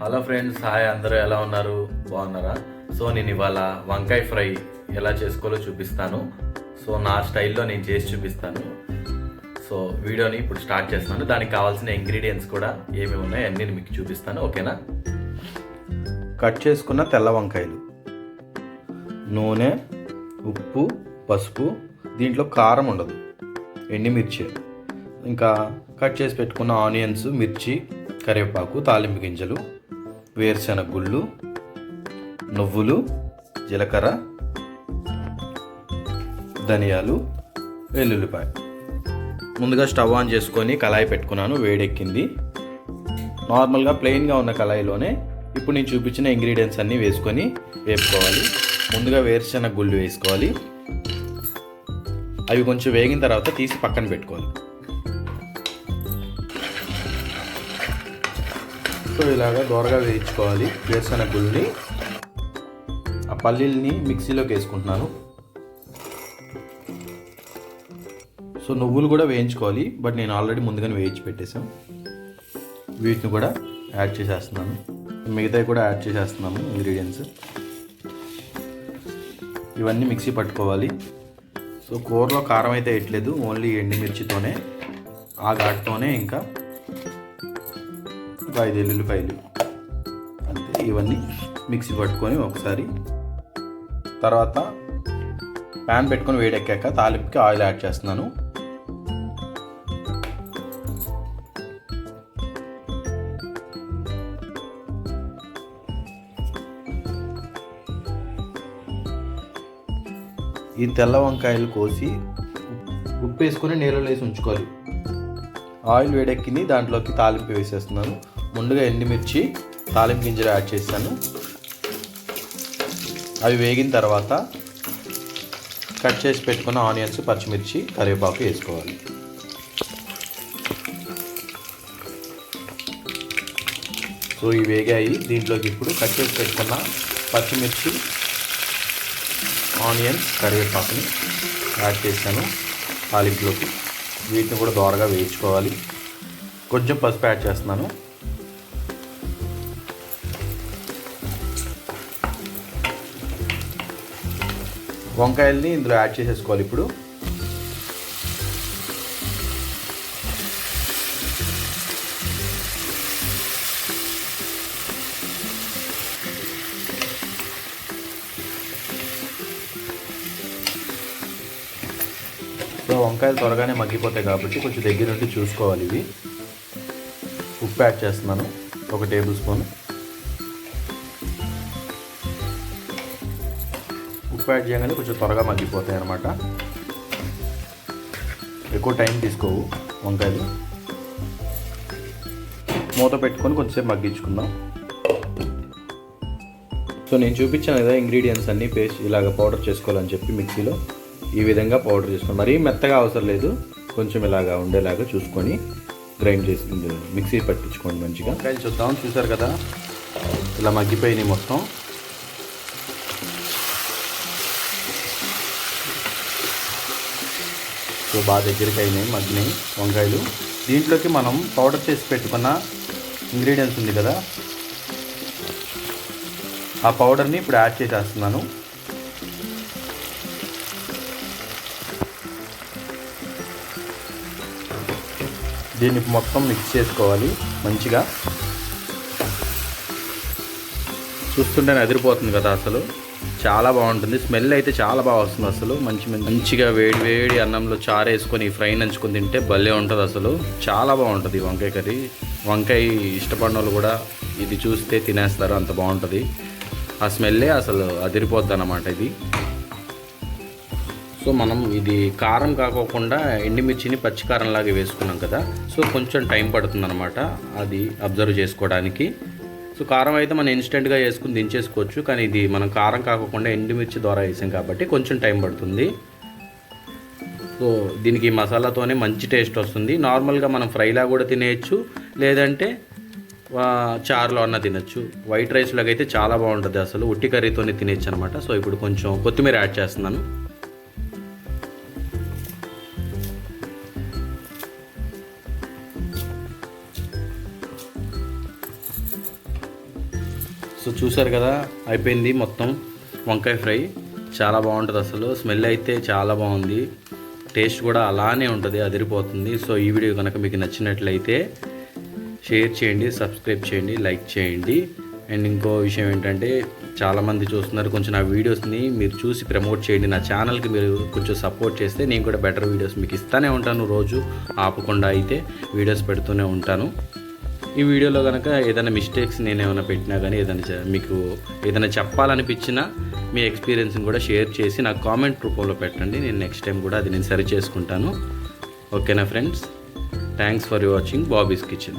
Hello friends, hi. అందరూ ఎలా ఉన్నారు? బాగున్నారా? సో నేను ఇవాళ వంకాయ ఫ్రై ఎలా చేసుకోవాలో చూపిస్తాను. సో నా స్టైల్లో నేను చేసి చూపిస్తాను. సో వీడియోని ఇప్పుడు స్టార్ట్ చేస్తాను. దానికి కావాల్సిన ఇంగ్రీడియంట్స్ కూడా ఏమేమి ఉన్నాయి అన్నీ మీకు చూపిస్తాను. ఓకేనా? కట్ చేసుకున్న తెల్ల వంకాయలు, నూనె, ఉప్పు, పసుపు, దీంట్లో కారం ఉండదు, ఎండుమిర్చి, ఇంకా కట్ చేసి పెట్టుకున్న ఆనియన్స్, మిర్చి, కరివేపాకు, తాలింపు గింజలు, వేరుశెనగ గుళ్ళు, నువ్వులు, జీలకర్ర, ధనియాలు, వెల్లుల్లిపాయ. ముందుగా స్టవ్ ఆన్ చేసుకొని కళాయి పెట్టుకున్నాను. వేడెక్కింది. నార్మల్గా ప్లెయిన్గా ఉన్న కళాయిలోనే ఇప్పుడు నేను చూపించిన ఇంగ్రీడియంట్స్ అన్నీ వేసుకొని వేపుకోవాలి. ముందుగా వేరుశెనగ గుళ్ళు వేసుకోవాలి. అవి కొంచెం వేగిన తర్వాత తీసి పక్కన పెట్టుకోవాలి. సో ఇలాగా దోరగా వేయించుకోవాలి వేరుశెనగ గుళ్ళని. ఆ పల్లీల్ని మిక్సీలోకి వేసుకుంటున్నాను. సో నువ్వులు కూడా వేయించుకోవాలి, బట్ నేను ఆల్రెడీ ముందుగానే వేయించి పెట్టేసాను. వీటిని కూడా యాడ్ చేసేస్తున్నాను. మిగతావి కూడా యాడ్ చేసేస్తున్నాను ఇంగ్రీడియంట్స్. ఇవన్నీ మిక్సీ పట్టుకోవాలి. సో కూరలో కారం అయితే వేయట్లేదు, ఓన్లీ ఎండుమిర్చితోనే, ఆ ఘాటుతోనే, ఇంకా 5 వెల్లుల్లిపాయలు అంతే. ఇవన్నీ మిక్సీ పట్టుకొని ఒకసారి, తర్వాత ప్యాన్ పెట్టుకొని వేడెక్కాక తాలింపుకి ఆయిల్ యాడ్ చేస్తున్నాను. ఈ తెల్ల వంకాయలు కోసి ఉప్పు వేసుకొని నీళ్ళలో వేసి ఉంచుకోవాలి. ఆయిల్ వేడెక్కింది, దాంట్లోకి తాలింపు వేసేస్తున్నాను. ముందుగా ఎండుమిర్చి, తాలింపు గింజలు యాడ్ చేస్తాను. అవి వేగిన తర్వాత కట్ చేసి పెట్టుకున్న ఆనియన్స్, పచ్చిమిర్చి, కరివేపాకు వేసుకోవాలి. సో ఇవి వేగాయి. దీంట్లోకి ఇప్పుడు కట్ చేసి పెట్టుకున్న పచ్చిమిర్చి, ఆనియన్స్, కరివేపాకుని యాడ్ చేశాను తాలింపులోకి. వీటిని కూడా దోరగా వేయించుకోవాలి. కొంచెం పసుపు యాడ్ చేస్తున్నాను. వంకాయల్ని ఇందులో యాడ్ చేసేసుకోవాలి. ఇప్పుడు సో వంకాయలు త్వరగానే మగ్గిపోతాయి కాబట్టి కొంచెం దగ్గర నుండి చూసుకోవాలి. ఇవి ఉప్పు యాడ్ చేస్తున్నాను, 1 టేబుల్ స్పూన్. ఉప్పు యాడ్ చేయగానే కొంచెం త్వరగా మగ్గిపోతాయి అన్నమాట. ఎక్కువ టైం తీసుకోవు వంకాయలు. మూత పెట్టుకొని కొంచెంసేపు మగ్గించుకుందాం. సో నేను చూపించాను కదా ఇంగ్రీడియంట్స్ అన్నీ పేస్ట్ ఇలాగ పౌడర్ చేసుకోవాలని చెప్పి మిక్సీలో ఈ విధంగా పౌడర్ చేసుకోండి. మరీ మెత్తగా అవసరం లేదు, కొంచెం ఇలాగా ఉండేలాగా చూసుకొని గ్రైండ్ చేసి మిక్సీ పట్టించుకోండి మంచిగా. వంకాయలు చూద్దాం. చూసారు కదా ఇలా మగ్గిపోయినాయి మొత్తం. సో బాగా దగ్గరికి అయినాయి, మగ్గినాయి వంకాయలు. దీంట్లోకి మనం పౌడర్ చేసి పెట్టుకున్న ఇంగ్రీడియంట్స్ ఉంది కదా, ఆ పౌడర్ని ఇప్పుడు యాడ్ చేసేస్తున్నాను. దీన్ని మొత్తం మిక్స్ చేసుకోవాలి మంచిగా. చూస్తుంటేనే అదిరిపోతుంది కదా, అసలు చాలా బాగుంటుంది. స్మెల్ అయితే చాలా బాగా వస్తుంది అసలు. మంచిగా వేడి వేడి అన్నంలో చారు వేసుకొని ఫ్రై నంచుకొని తింటే భలే ఉంటుంది అసలు. చాలా బాగుంటుంది వంకాయ కర్రీ. వంకాయ ఇష్టపడిన వాళ్ళు కూడా ఇది చూస్తే తినేస్తారు, అంత బాగుంటుంది. ఆ స్మెల్లే అసలు అదిరిపోద్ది అన్నమాట ఇది. సో మనం ఇది కారం కాకోకుండా ఎండుమిర్చిని పచ్చికారంలాగా వేసుకున్నాం కదా, సో కొంచెం టైం పడుతుంది అనమాట అది అబ్జర్వ్ చేసుకోవడానికి. సో కారం అయితే మనం ఇన్స్టెంట్గా వేసుకుని దించేసుకోవచ్చు, కానీ ఇది మనం కారం కాకుండా ఎండుమిర్చి ద్వారా వేసాం కాబట్టి కొంచెం టైం పడుతుంది. సో దీనికి మసాలాతోనే మంచి టేస్ట్ వస్తుంది. నార్మల్గా మనం ఫ్రైలా కూడా తినేయచ్చు, లేదంటే చారులో అన్న తినచ్చు. వైట్ రైస్లోకి అయితే చాలా బాగుంటుంది అసలు. ఉట్టి కర్రీతోనే తినేయచ్చు అనమాట. సో ఇప్పుడు కొంచెం కొత్తిమీర యాడ్ చేస్తున్నాను. సో చూసారు కదా, అయిపోయింది మొత్తం వంకాయ ఫ్రై. చాలా బాగుంటుంది, అసలు స్మెల్ అయితే చాలా బాగుంది, టేస్ట్ కూడా అలానే ఉంటుంది, అదిరిపోతుంది. సో ఈ వీడియో కనుక మీకు నచ్చినట్లయితే షేర్ చేయండి, సబ్స్క్రైబ్ చేయండి, లైక్ చేయండి. అండ్ ఇంకో విషయం ఏంటంటే, చాలామంది చూస్తున్నారు, కొంచెం నా వీడియోస్ని మీరు చూసి ప్రమోట్ చేయండి. నా ఛానల్కి మీరు కొంచెం సపోర్ట్ చేస్తే నేను కూడా బెటర్ వీడియోస్ మీకు ఇస్తూనే ఉంటాను, రోజు ఆపకుండా అయితే వీడియోస్ పెడుతూనే ఉంటాను. ఈ వీడియోలో కనుక ఏదైనా మిస్టేక్స్ నేను ఏమైనా పెట్టినా కానీ, మీకు ఏదైనా చెప్పాలనిపించినా మీ ఎక్స్పీరియన్స్ని కూడా షేర్ చేసి నాకు కామెంట్ రూపంలో పెట్టండి. నేను నెక్స్ట్ టైం కూడా అది నేను సరి చేసుకుంటాను. ఓకేనా friends? Thanks for watching Bobby's kitchen.